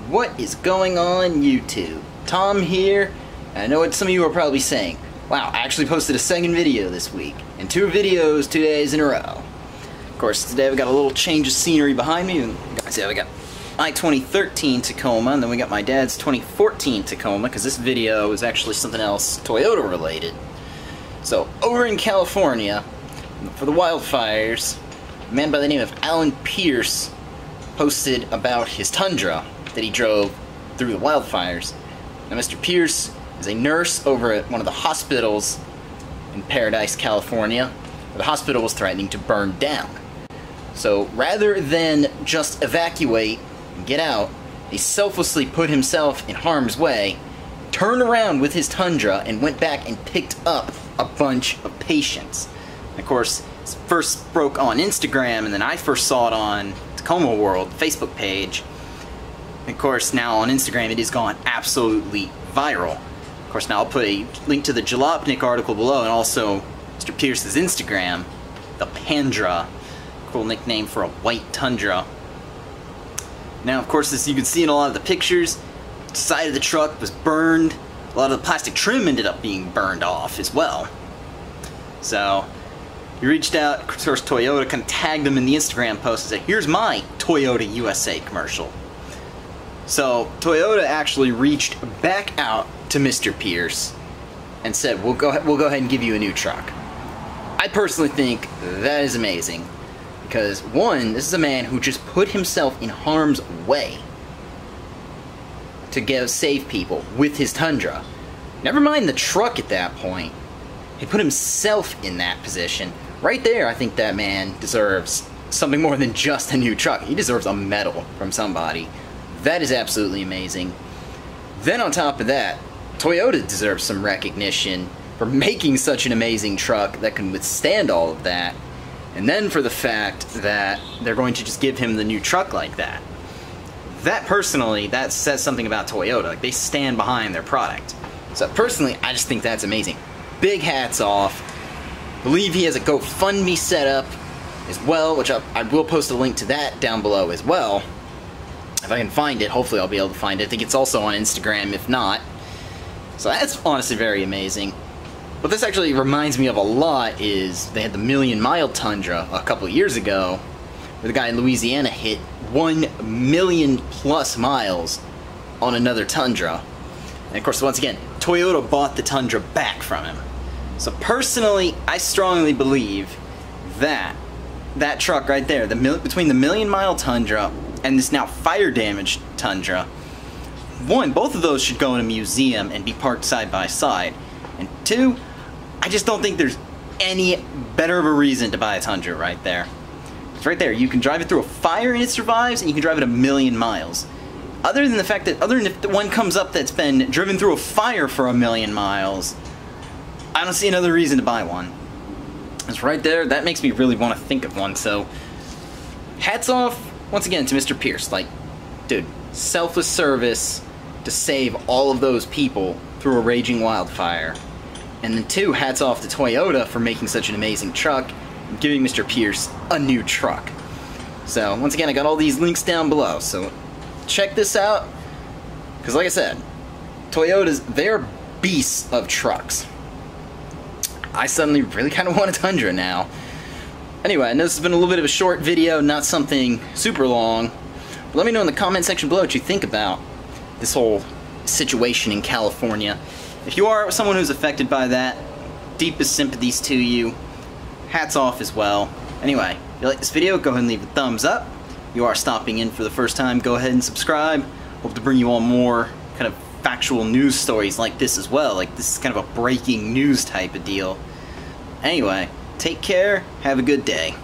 What is going on YouTube? Tom here. I know what some of you are probably saying. Wow, I actually posted a second video this week, and 2 videos 2 days in a row. Of course, today we got a little change of scenery behind me. See, we got my 2013 Tacoma, and then we got my dad's 2014 Tacoma, because this video is actually something else Toyota related. So, over in California, for the wildfires, a man by the name of Pearce posted about his Tundra that he drove through the wildfires. Now, Mr. Pearce is a nurse over at one of the hospitals in Paradise, California, where the hospital was threatening to burn down. So, rather than just evacuate and get out, he selflessly put himself in harm's way, turned around with his Tundra, and went back and picked up a bunch of patients. And of course, it first broke on Instagram, and then I first saw it on Tacoma World Facebook page. And of course, now on Instagram it has gone absolutely viral. Of course, now I'll put a link to the Jalopnik article below, and also Mr. Pearce's Instagram, the Pandra, cool nickname for a white Tundra. Now, of course, as you can see in a lot of the pictures, the side of the truck was burned. A lot of the plastic trim ended up being burned off as well. So, he reached out, of course, Toyota kind of tagged him in the Instagram post and said, "Here's my Toyota USA commercial." So, Toyota actually reached back out to Mr. Pearce and said, we'll go ahead and give you a new truck. I personally think that is amazing. Because, one, this is a man who just put himself in harm's way to save people with his Tundra. Never mind the truck at that point. He put himself in that position. Right there, I think that man deserves something more than just a new truck. He deserves a medal from somebody. That is absolutely amazing. Then on top of that, Toyota deserves some recognition for making such an amazing truck that can withstand all of that. And then for the fact that they're going to just give him the new truck like that. That personally, that says something about Toyota. Like, they stand behind their product. So personally, I just think that's amazing. Big hats off. I believe he has a GoFundMe set up as well, which I will post a link to that down below as well. If I can find it, hopefully I'll be able to find it. I think it's also on Instagram, if not. So that's honestly very amazing. What this actually reminds me of a lot is they had the million-mile Tundra a couple of years ago, where the guy in Louisiana hit 1 million plus miles on another Tundra. And of course, once again, Toyota bought the Tundra back from him. So personally, I strongly believe that that truck right there, between the million-mile Tundra and this now fire-damaged Tundra, one, both of those should go in a museum and be parked side by side. And two, I just don't think there's any better of a reason to buy a Tundra right there. It's right there. You can drive it through a fire and it survives, and you can drive it a million miles. Other than the fact that, other than if the one comes up that's been driven through a fire for 1 million miles, I don't see another reason to buy one. It's right there. That makes me really want to think of one. So, hats off once again to Mr. Pearce. Like, dude, selfless service to save all of those people through a raging wildfire. And then 2, hats off to Toyota for making such an amazing truck and giving Mr. Pearce a new truck. So, once again, I got all these links down below, so check this out. Because like I said, Toyotas, they're beasts of trucks. I suddenly really kind of want a Tundra now. Anyway, I know this has been a little bit of a short video, not something super long. But let me know in the comment section below what you think about this whole situation in California. If you are someone who's affected by that, deepest sympathies to you. Hats off as well. Anyway, if you like this video, go ahead and leave a thumbs up. If you are stopping in for the first time, go ahead and subscribe. Hope to bring you all more kind of factual news stories like this as well. Like, this is kind of a breaking news type of deal. Anyway, take care, have a good day.